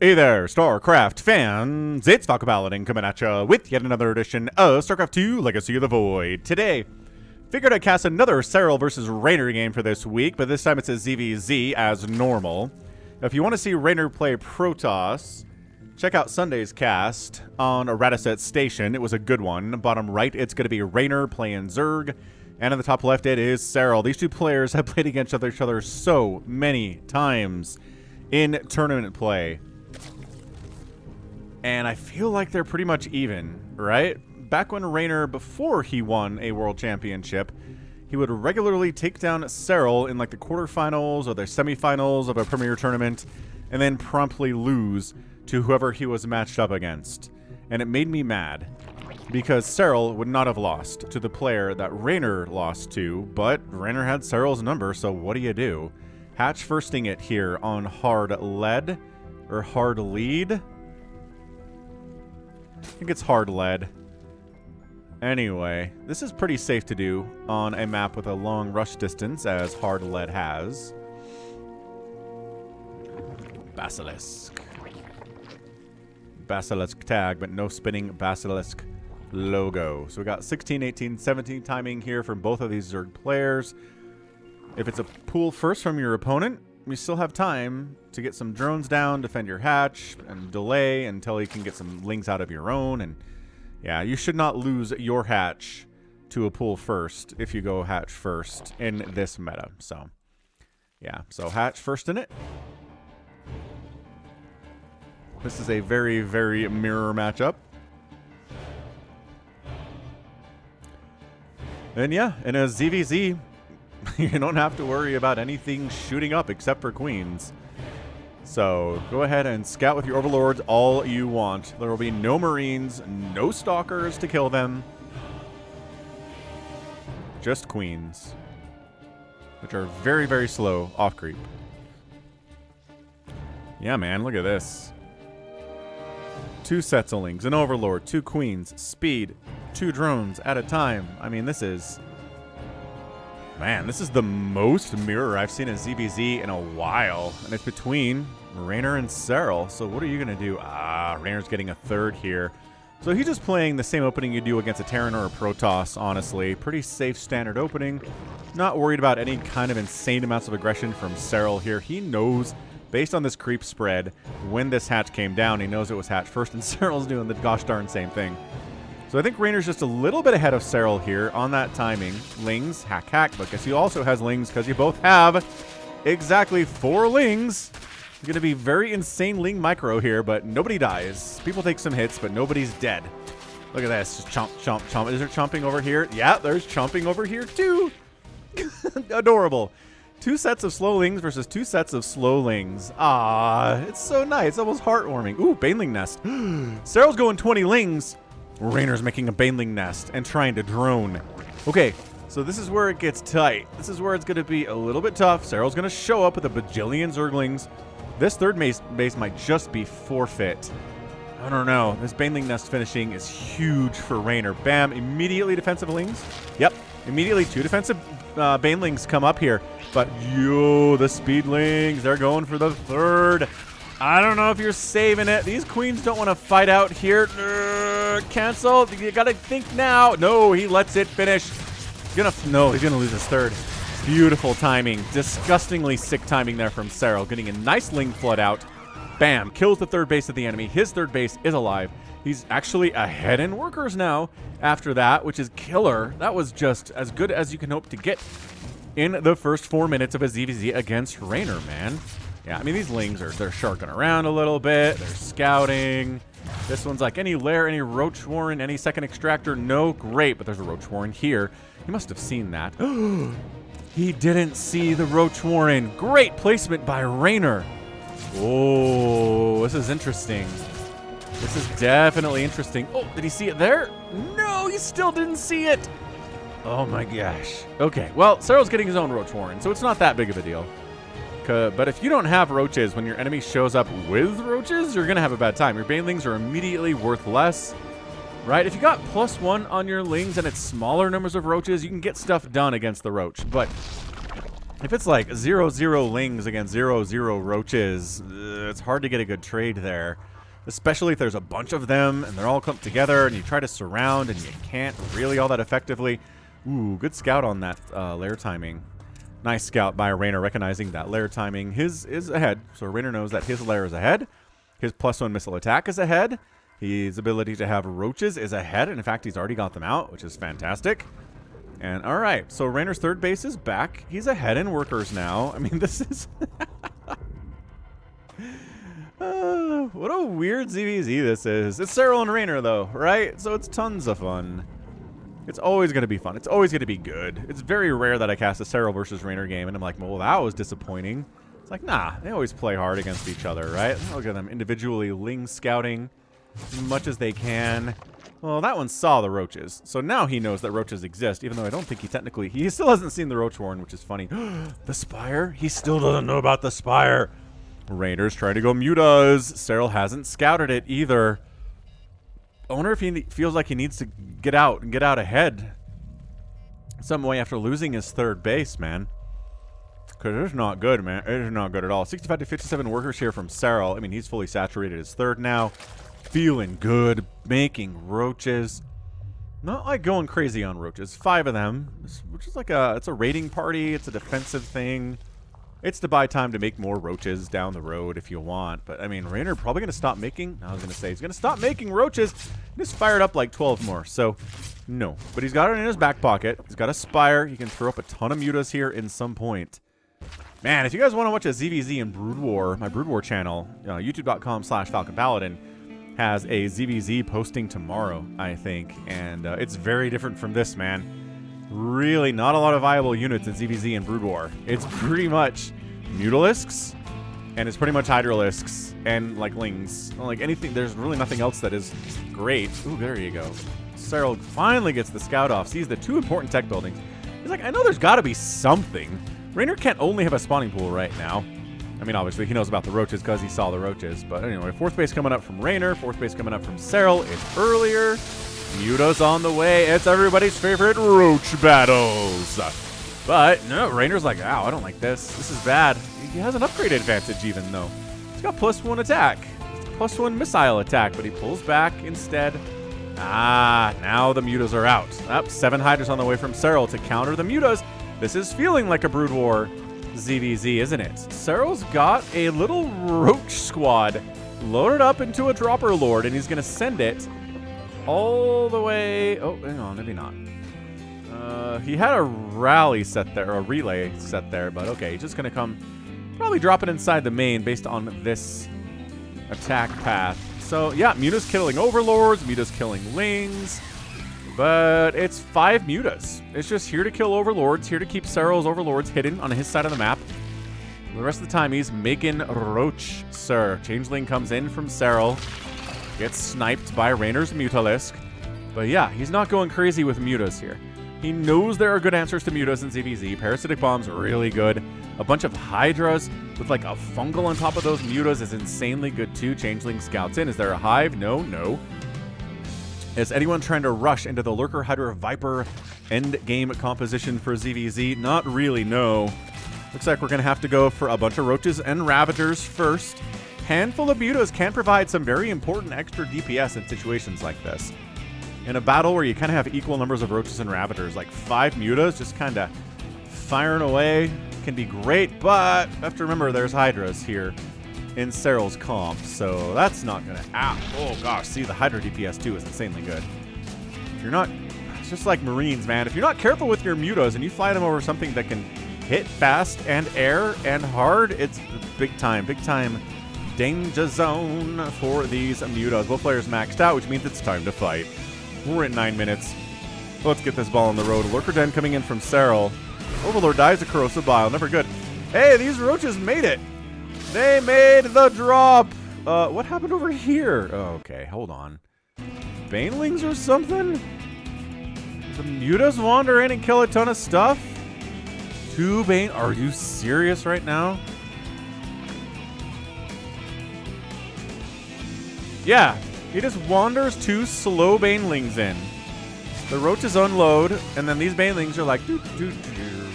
Hey there, StarCraft fans! It's Falcon Paladin coming at you with yet another edition of StarCraft 2 Legacy of the Void. Today, figured I'd cast another Serral versus Reynor game for this week, but this time it's a ZVZ as normal. If you want to see Reynor play Protoss, check out Sunday's cast on a Radiset Station. It was a good one. Bottom right, it's going to be Reynor playing Zerg, and on the top left, it is Serral. These two players have played against each other so many times in tournament play. And I feel like they're pretty much even, right? Back when Reynor, before he won a world championship, he would regularly take down Serral in like the quarterfinals or the semifinals of a premier tournament and then promptly lose to whoever he was matched up against. And it made me mad because Serral would not have lost to the player that Reynor lost to, but Reynor had Serral's number, so what do? Hatch firsting it here on hard lead or hard lead. I think it's hard lead. Anyway, this is pretty safe to do on a map with a long rush distance, as hard lead has. Basilisk. Basilisk tag, but no spinning Basilisk logo. So we got 16, 18, 17 timing here from both of these Zerg players. If it's a pool first from your opponent, we still have time to get some drones down, defend your hatch, and delay until you can get some lings out of your own. And yeah, you should not lose your hatch to a pool first if you go hatch first in this meta. So yeah, so hatch first in it. This is a very, very mirror matchup. And yeah, in a ZVZ, you don't have to worry about anything shooting up except for queens. So go ahead and scout with your overlords all you want. There will be no marines, no stalkers to kill them. Just queens, which are very, very slow off creep. Yeah, man, look at this. 2 sets of lings, an overlord, 2 queens, speed, 2 drones at a time. I mean, this is... Man, this is the most mirror I've seen in ZVZ in a while. And it's between Reynor and Serral. So what are you going to do? Reynor's getting a third here. So he's just playing the same opening you do against a Terran or a Protoss, honestly. Pretty safe standard opening. Not worried about any kind of insane amounts of aggression from Serral here. He knows, based on this creep spread, when this hatch came down, he knows it was hatch first, and Serral's doing the gosh darn same thing. So I think Reynor's just a little bit ahead of Serral here on that timing. Lings, hack, but guess he also has lings because you both have exactly 4 lings. It's going to be very insane ling micro here, but nobody dies. People take some hits, but nobody's dead. Look at this. Just chomp, chomp, chomp. Is there chomping over here? Yeah, there's chomping over here too. Adorable. 2 sets of slow lings versus 2 sets of slow lings. Ah, it's so nice. It's almost heartwarming. Ooh, Baneling Nest. Serral's going 20 lings. Reynor's making a Baneling Nest and trying to drone. Okay, so this is where it gets tight. This is where it's going to be a little bit tough. Serral's going to show up with a bajillion Zerglings. This third base might just be forfeit. I don't know. This Baneling Nest finishing is huge for Reynor. Bam, immediately defensive lings. Yep, immediately 2 defensive Banelings come up here. But yo, the speedlings, they're going for the third. I don't know if you're saving it. These queens don't want to fight out here. Cancel. You got to think now. No, he lets it finish. He's going to lose his third. Beautiful timing. Disgustingly sick timing there from Serral. Getting a nice ling flood out. Bam. Kills the third base of the enemy. His third base is alive. He's actually ahead in workers now after that, which is killer. That was just as good as you can hope to get in the first 4 minutes of a ZVZ against Reynor, man. Yeah, I mean, these lings they're sharking around a little bit. They're scouting. This one's like, any lair, any roach warren, any second extractor? No, great, but there's a roach warren here. He must have seen that. He didn't see the roach warren. Great placement by Reynor. Oh, this is interesting. This is definitely interesting. Oh, did he see it there? No, he still didn't see it. Oh my gosh. Okay, well, Serral's getting his own roach warren, so it's not that big of a deal. But if you don't have roaches when your enemy shows up with roaches, you're going to have a bad time. Your Banelings are immediately worth less, right? If you got +1 on your lings and it's smaller numbers of roaches, you can get stuff done against the roach. But If it's like 0-0 lings against 0-0 roaches, it's hard to get a good trade there. Especially if there's a bunch of them and they're all clumped together and you try to surround and you can't really all that effectively. Ooh, good scout on that lair timing. Nice scout by Reynor, recognizing that lair timing. His is ahead, so Reynor knows that his lair is ahead. His +1 missile attack is ahead. His ability to have roaches is ahead. And in fact, he's already got them out, which is fantastic. And all right, so Reynor's third base is back. He's ahead in workers now. I mean, this is... what a weird ZVZ this is. It's Serral and Reynor, though, right? So it's tons of fun. It's always going to be fun. It's always going to be good. It's very rare that I cast a Serral versus Reynor game, and I'm like, well, that was disappointing. It's like, nah, they always play hard against each other, right? Look at them individually ling scouting as much as they can. Well, that one saw the roaches, so now he knows that roaches exist, even though I don't think he still hasn't seen the roach horn, which is funny. The spire? He still doesn't know about the spire. Reynor's trying to go mutas. Serral hasn't scouted it either. I wonder if he feels like he needs to get out and get out ahead some way after losing his third base, man. Because it's not good, man. It is not good at all. 65 to 57 workers here from Serral. I mean, he's fully saturated his third now. Feeling good. Making roaches. Not like going crazy on roaches. 5 of them. Which is like it's a raiding party. It's a defensive thing. It's to buy time to make more roaches down the road if you want. But, I mean, Reynor probably going to stop making... I was going to say, he's going to stop making roaches. He just fired up like 12 more. So, no. But he's got it in his back pocket. He's got a spire. He can throw up a ton of mutas here in some point. Man, if you guys want to watch a ZVZ in Brood War, my Brood War channel, youtube.com/Falcon Paladin, has a ZVZ posting tomorrow, I think. And it's very different from this, man. Really not a lot of viable units in ZVZ and Brood War. It's pretty much Mutalisks, and it's pretty much Hydralisks, and like Lings. Like anything, there's really nothing else that is great. Ooh, there you go. Serral finally gets the scout off, sees the 2 important tech buildings. He's like, I know there's got to be something. Reynor can't only have a spawning pool right now. I mean, obviously, he knows about the roaches because he saw the roaches. But anyway, 4th base coming up from Reynor, 4th base coming up from Serral. It's earlier. Muta's on the way. It's everybody's favorite roach battles. But no, Reynor's like, ow, I don't like this. This is bad. He has an upgrade advantage even though. He's got +1 attack. +1 missile attack, but he pulls back instead. Ah, now the mutas are out. Up, 7 hydras on the way from Serral to counter the mutas. This is feeling like a Brood War ZVZ, isn't it? Serral's got a little roach squad loaded up into a dropper lord, and he's going to send it all the way... Oh, hang on, maybe not. He had a rally set there, or a relay set there, but okay, he's just going to come... Probably drop it inside the main based on this attack path. So, yeah, Muta's killing Overlords, Muta's killing Lings, but it's 5 Mutas. It's just here to kill Overlords, here to keep Serral's Overlords hidden on his side of the map. The rest of the time, he's making roach, sir. Changeling comes in from Serral. Gets sniped by Reynor's Mutalisk. But yeah, he's not going crazy with mutas here. He knows there are good answers to mutas in ZVZ. Parasitic Bomb's really good. A bunch of Hydras with like a fungal on top of those mutas is insanely good too. Changeling scouts in. Is there a hive? No, no. Is anyone trying to rush into the Lurker Hydra Viper end game composition for ZVZ? Not really, no. Looks like we're going to have to go for a bunch of Roaches and Ravagers first. Handful of mutas can provide some very important extra DPS in situations like this. In a battle where you kind of have equal numbers of Roaches and Ravagers, like 5 mutas just kind of firing away can be great, but you have to remember there's Hydras here in Serral's comp, so that's not going to... Oh gosh, see, the Hydra DPS too is insanely good. If you're not... It's just like Marines, man. If you're not careful with your mutas and you fly them over something that can hit fast and air and hard, it's big time danger zone for these mutas. Both players maxed out, which means it's time to fight. We're at 9 minutes. Let's get this ball on the road. Lurker Den coming in from Serral. Overlord dies to Corrosive Bile. Never good. Hey, these roaches made it. They made the drop. What happened over here? Oh, okay, hold on. Banelings or something? The mutas wander in and kill a ton of stuff? 2 Bane? Are you serious right now? Yeah, he just wanders 2 slow Banelings in. The roaches unload, and then these Banelings are like, doo, doo, doo, doo.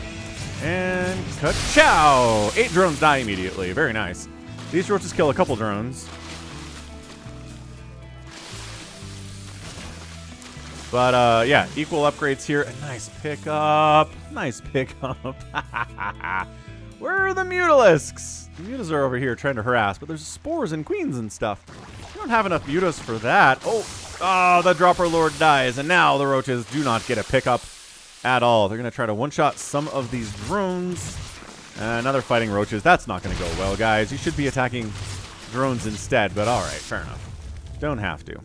And ka-chow! 8 drones die immediately. Very nice. These roaches kill a couple drones. But, yeah, equal upgrades here. A nice pickup. Nice pickup. Where are the mutalisks? The mutas are over here trying to harass, but there's spores and queens and stuff. We don't have enough mutas for that. Oh, the dropper lord dies, and now the roaches do not get a pickup at all. They're going to try to one-shot some of these drones. Another fighting roaches. That's not going to go well, guys. You should be attacking drones instead, but all right, fair enough. Don't have to.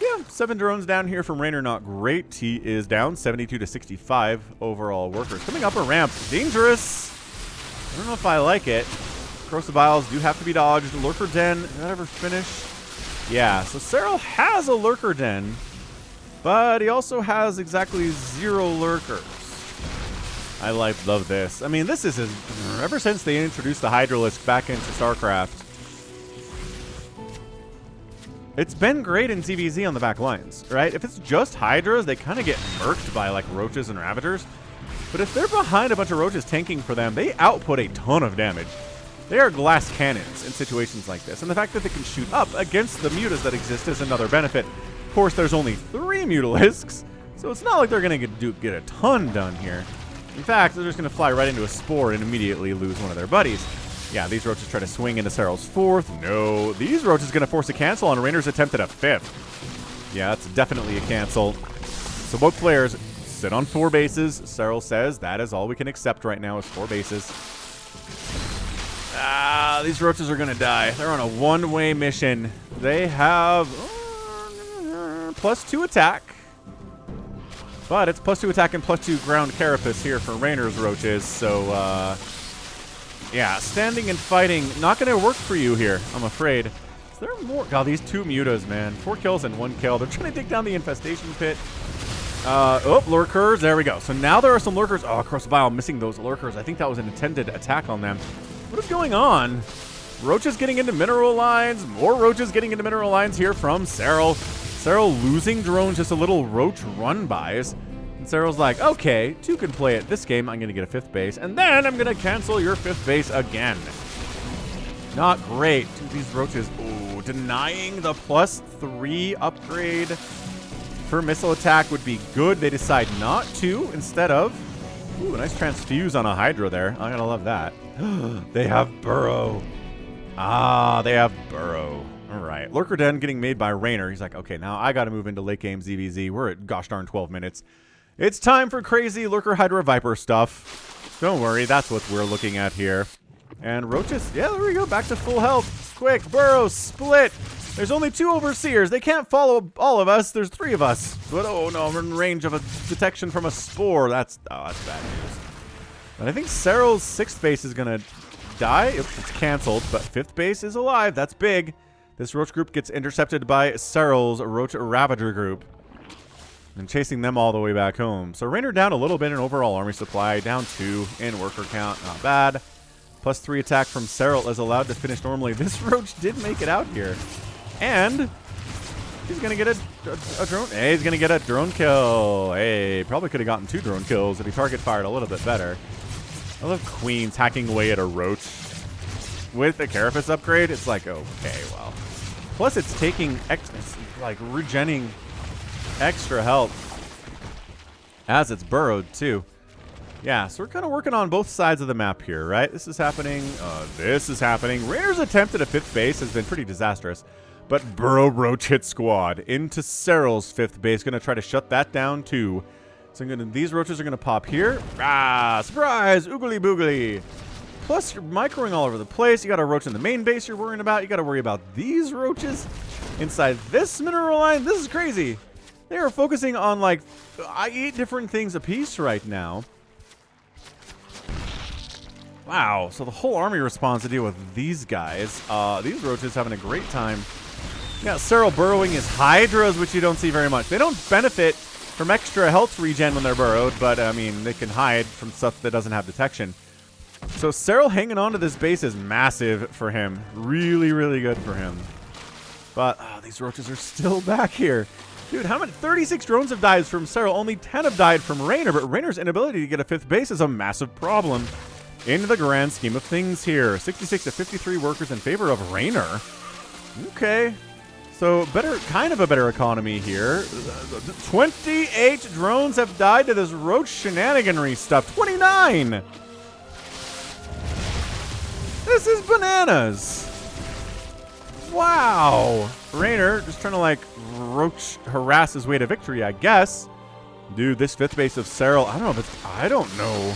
Yeah, 7 drones down here from Reynor, not great. He is down 72 to 65 overall workers. Coming up a ramp, dangerous. I don't know if I like it. Corrosive Vials do have to be dodged. Lurker Den, did that ever finish? Yeah, so Serral has a Lurker Den, but he also has exactly 0 lurkers. I love this. I mean, this is ever since they introduced the Hydralisk back into StarCraft. It's been great in ZVZ on the back lines, right? If it's just Hydras, they kind of get murked by, like, Roaches and Ravagers. But if they're behind a bunch of Roaches tanking for them, they output a ton of damage. They are glass cannons in situations like this. And the fact that they can shoot up against the mutas that exist is another benefit. Of course, there's only 3 mutalisks, so it's not like they're going to get a ton done here. In fact, they're just going to fly right into a spore and immediately lose one of their buddies. Yeah, these roaches try to swing into Serral's 4th. No, these roaches going to force a cancel on Reynor's attempt at a 5th. Yeah, that's definitely a cancel. So both players sit on 4 bases. Serral says that is all we can accept right now is 4 bases. These roaches are going to die. They're on a one-way mission. They have +2 attack. But it's +2 attack and +2 ground carapace here for Reynor's roaches. So, yeah, standing and fighting, not going to work for you here, I'm afraid. Is there more? God, these 2 mutas, man. 4 kills and 1 kill. They're trying to take down the infestation pit. Lurkers. There we go. So now there are some lurkers. Oh, Corrosive Vial missing those lurkers. I think that was an intended attack on them. What is going on? Roaches getting into mineral lines. More roaches getting into mineral lines here from Serral. Serral losing drones, just a little roach run-bys. And Serral's like, okay, 2 can play it this game. I'm going to get a 5th base. And then I'm going to cancel your 5th base again. Not great. These roaches, ooh, denying the +3 upgrade for missile attack would be good. They decide not to instead of. Ooh, a nice transfuse on a Hydra there. I'm going to love that. They have Burrow. They have Burrow. All right. Lurker Den getting made by Reynor. He's like, okay, now I got to move into late game ZVZ. We're at gosh darn 12 minutes. It's time for crazy Lurker Hydra Viper stuff. Don't worry. That's what we're looking at here. And roaches. Yeah, there we go. Back to full health. Quick. Burrow. Split. There's only 2 overseers. They can't follow all of us. There's 3 of us. But oh no, I'm in range of a detection from a spore. That's bad news. But I think Serral's 6th base is going to die. It's canceled, but 5th base is alive. That's big. This roach group gets intercepted by Serral's roach ravager group and chasing them all the way back home. So Reynor down a little bit in overall army supply, down 2 in worker count. Not bad. +3 attack from Serral is allowed to finish normally. This roach did make it out here. And he's going to get a drone. Hey, he's going to get a drone kill. Hey, probably could have gotten 2 drone kills if he target fired a little bit better. I love queens hacking away at a roach. With a carapace upgrade, it's like, okay, well. Plus, it's taking, it's like regenning extra health as it's burrowed, too. Yeah, so we're kind of working on both sides of the map here, right? This is happening. This is happening. Reynor's attempt at a 5th base has been pretty disastrous. But Burrow Roach hit squad into Serral's 5th base. Going to try to shut that down, too. So these roaches are going to pop here. Surprise! Oogly boogly. Plus, you're microing all over the place. You got a roach in the main base you're worrying about. You got to worry about these roaches inside this mineral line. This is crazy. They are focusing on, like, 8 different things apiece right now. Wow. So the whole army responds to deal with these guys. These roaches having a great time. Yeah, Serral burrowing his Hydras, which you don't see very much. They don't benefit from extra health regen when they're burrowed, but, I mean, they can hide from stuff that doesn't have detection. So Serral hanging on to this base is massive for him. Really, really good for him. But these roaches are still back here. Dude, how many? 36 drones have died from Serral. Only 10 have died from Reynor, but Reynor's inability to get a 5th base is a massive problem in the grand scheme of things here. 66 to 53 workers in favor of Reynor. Okay. So kind of a better economy here. 28 drones have died to this roach shenaniganry stuff. 29! This is bananas. Wow. Reynor just trying to like roach harass his way to victory, I guess. Dude, this 5th base of Serral, I don't know.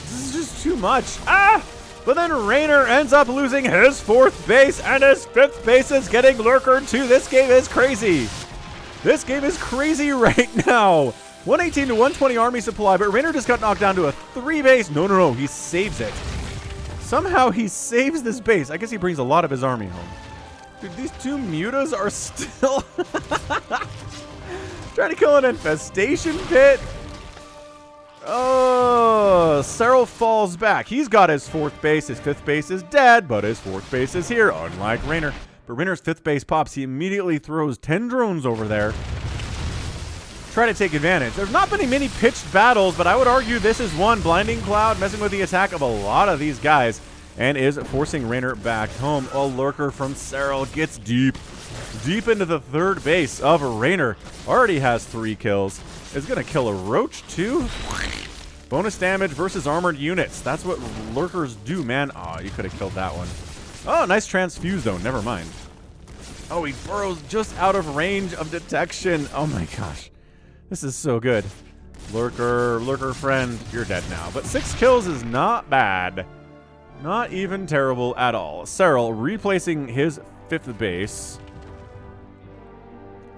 This is just too much. Ah! But then Reynor ends up losing his 4th base, and his 5th base is getting lurkered too. This game is crazy. This game is crazy right now. 118 to 120 army supply, but Reynor just got knocked down to a 3 base. No, he saves it. Somehow he saves this base. I guess he brings a lot of his army home. Dude, these 2 mutas are still trying to kill an infestation pit. Oh, Serral falls back. He's got his 4th base. His 5th base is dead, but his 4th base is here, unlike Reynor. But Reynor's 5th base pops. He immediately throws 10 drones over there. Try to take advantage. There's not been many pitched battles, but I would argue this is one. Blinding Cloud messing with the attack of a lot of these guys and is forcing Reynor back home. A lurker from Serral gets deep into the 3rd base of Reynor. Already has 3 kills. Is going to kill a roach too. Bonus damage versus armored units. That's what lurkers do, man. Oh, you could have killed that one. Oh, nice transfuse though. Never mind. Oh, he burrows just out of range of detection. Oh my gosh. This is so good. Lurker friend, you're dead now. But 6 kills is not bad. Not even terrible at all. Serral replacing his 5th base.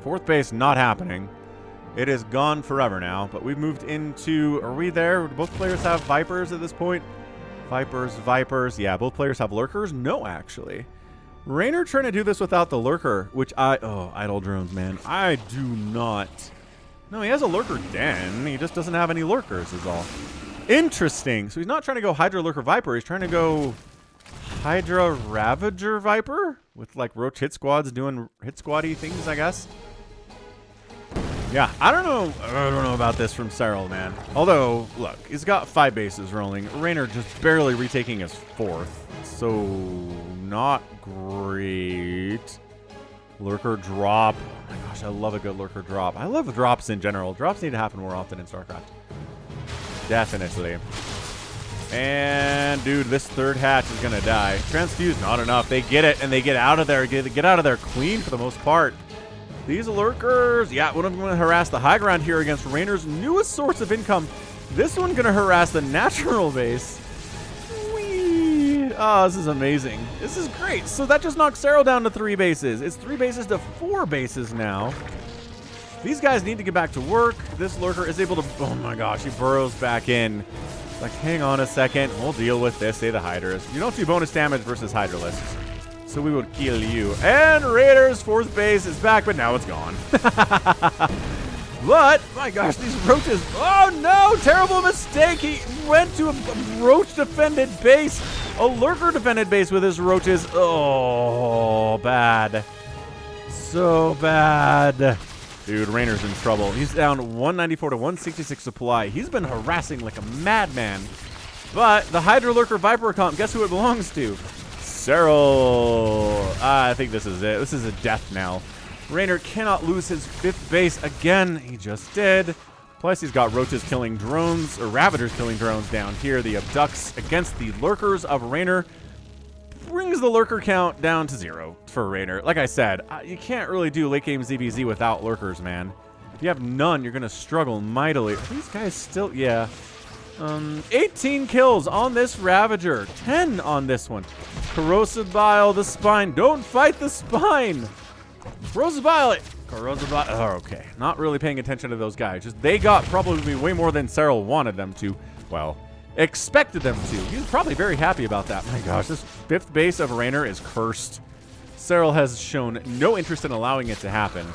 4th base not happening. It is gone forever now, but we've moved into... Are we there? Do both players have Vipers at this point? Vipers. Yeah, both players have Lurkers? No, actually. Reynor trying to do this without the Lurker, which Oh, idle drones, man. I do not... No, he has a Lurker Den. He just doesn't have any Lurkers is all. Interesting. So he's not trying to go Hydra Lurker Viper. He's trying to go Hydra Ravager Viper with like Roach hit squads doing hit squaddy things, I guess. Yeah, I don't know about this from Serral, man. Although, look, he's got 5 bases rolling. Reynor just barely retaking his 4th. So, not great. Lurker drop. Oh my gosh, I love a good lurker drop. I love drops in general. Drops need to happen more often in StarCraft. Definitely. And, dude, this 3rd hatch is going to die. Transfuse, not enough. They get it, and they get out of there. Get out of there clean for the most part. These lurkers, yeah, one of them going to harass the high ground here against Reynor's newest source of income. This one going to harass the natural base. Whee! Oh, this is amazing. This is great. So that just knocks Serral down to 3 bases. It's 3 bases to 4 bases now. These guys need to get back to work. This lurker is able to, oh my gosh, he burrows back in. Like, hang on a second. We'll deal with this, say the Hydras. You don't do bonus damage versus Hydralisks. So we would kill you. And Raider's 4th base is back, but now it's gone. But, my gosh, these roaches. Oh, no! Terrible mistake. He went to a roach-defended base. A lurker-defended base with his roaches. Oh, bad. So bad. Dude, Reynor's in trouble. He's down 194 to 166 supply. He's been harassing like a madman. But the Hydra Lurker Viper comp, guess who it belongs to? Serral. I think this is it. This is a death now. Reynor cannot lose his 5th base again. He just did. Plus, he's got roaches killing drones, or Ravagers killing drones down here. The abducts against the lurkers of Reynor brings the lurker count down to 0 for Reynor. Like I said, you can't really do late game ZVZ without lurkers, man. If you have none, you're going to struggle mightily. Are these guys still? Yeah. 18 kills on this Ravager. 10 on this one. Corrosive Bile, the spine. Don't fight the spine. Corrosive Bile. Oh, okay. Not really paying attention to those guys. Just they got probably way more than Serral wanted them to. Well, expected them to. He's probably very happy about that. My gosh, this 5th base of Reynor is cursed. Serral has shown no interest in allowing it to happen.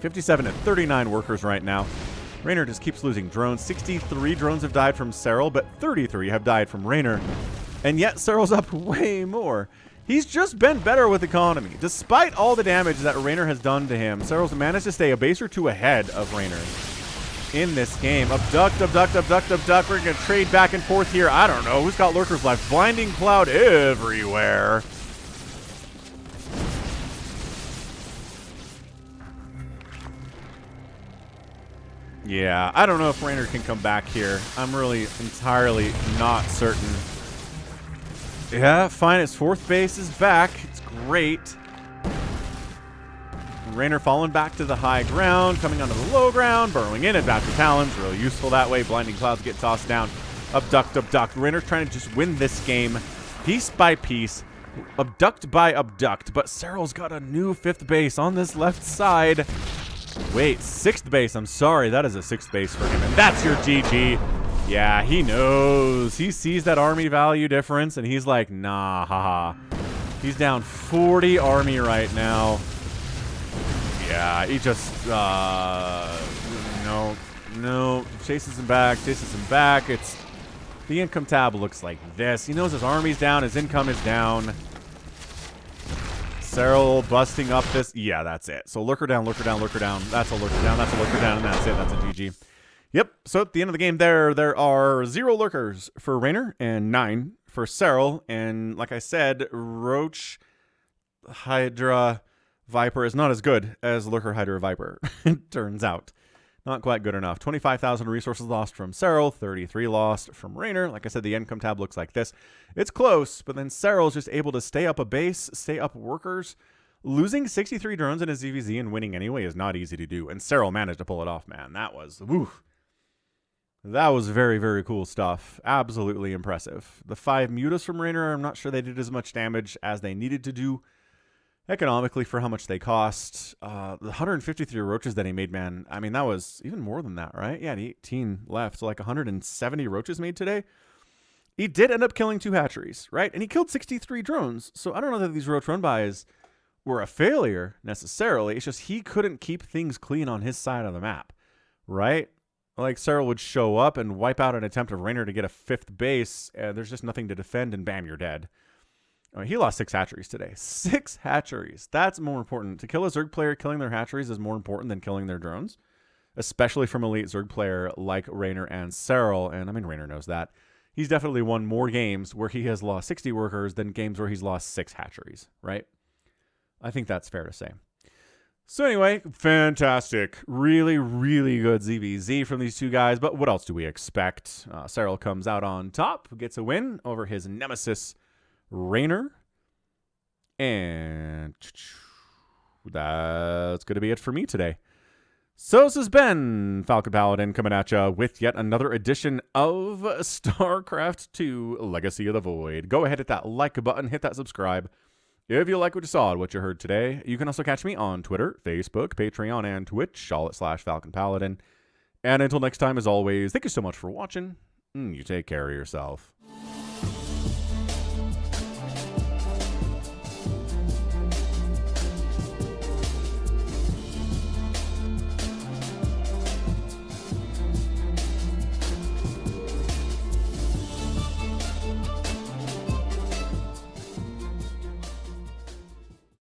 57 to 39 workers right now. Reynor just keeps losing drones. 63 drones have died from Serral, but 33 have died from Reynor. And yet Serral's up way more. He's just been better with economy. Despite all the damage that Reynor has done to him, Serral's managed to stay a base or two ahead of Reynor in this game. Abduct, abduct, abduct, abduct. We're going to trade back and forth here. I don't know. Who's got lurkers left? Blinding Cloud everywhere. Yeah, I don't know if Reynor can come back here. I'm really entirely not certain. Yeah, fine. His fourth base is back. It's great. Reynor falling back to the high ground, coming onto the low ground, burrowing in, advance with Talons. Really useful that way. Blinding Clouds get tossed down. Abduct, abduct. Reynor's trying to just win this game piece by piece. Abduct by abduct. But Serral's got a new fifth base on this left side. Wait, sixth base. I'm sorry. That is a sixth base for him. And that's your GG. Yeah, he knows. He sees that army value difference, and he's like, nah, haha. He's down 40 army right now. Yeah, he just, no. Chases him back, It's, the income tab looks like this. He knows his army's down, his income is down. Serral busting up this. Yeah, that's it. So lurker down, lurker down, lurker down. That's a lurker down, that's a lurker down, and that's it. That's a GG. Yep, so at the end of the game there are 0 lurkers for Reynor and 9 for Serral. And like I said, Roach, Hydra, Viper is not as good as Lurker, Hydra, Viper. It turns out. Not quite good enough. 25,000 resources lost from Serral, 33 lost from Reynor. Like I said, the income tab looks like this. It's close, but then Serral's just able to stay up a base, stay up workers. Losing 63 drones in his ZVZ and winning anyway is not easy to do. And Serral managed to pull it off, man. That was, woo. That was very, very cool stuff. Absolutely impressive. The 5 mutas from Reynor, I'm not sure they did as much damage as they needed to do economically for how much they cost. The 153 roaches that he made, man, I mean, that was even more than that, right? Yeah, 18 left, so like 170 roaches made today. He did end up killing 2 hatcheries, right? And he killed 63 drones. So I don't know that these roach run-bys were a failure necessarily. It's just he couldn't keep things clean on his side of the map, right? Like, Serral would show up and wipe out an attempt of Reynor to get a 5th base, and there's just nothing to defend, and bam, you're dead. I mean, he lost 6 hatcheries today. 6 hatcheries. That's more important. To kill a Zerg player, killing their hatcheries is more important than killing their drones, especially from elite Zerg player like Reynor and Serral. And I mean, Reynor knows that. He's definitely won more games where he has lost 60 workers than games where he's lost 6 hatcheries, right? I think that's fair to say. So anyway, fantastic. Really, really good ZVZ from these two guys. But what else do we expect? Serral comes out on top, gets a win over his nemesis, Reynor. And that's going to be it for me today. So this has been Falcon Paladin coming at you with yet another edition of StarCraft 2 Legacy of the Void. Go ahead, hit that like button, hit that subscribe. If you like what you saw and what you heard today, you can also catch me on Twitter, Facebook, Patreon, and Twitch, all at /Falcon Paladin. And until next time, as always, thank you so much for watching. You take care of yourself.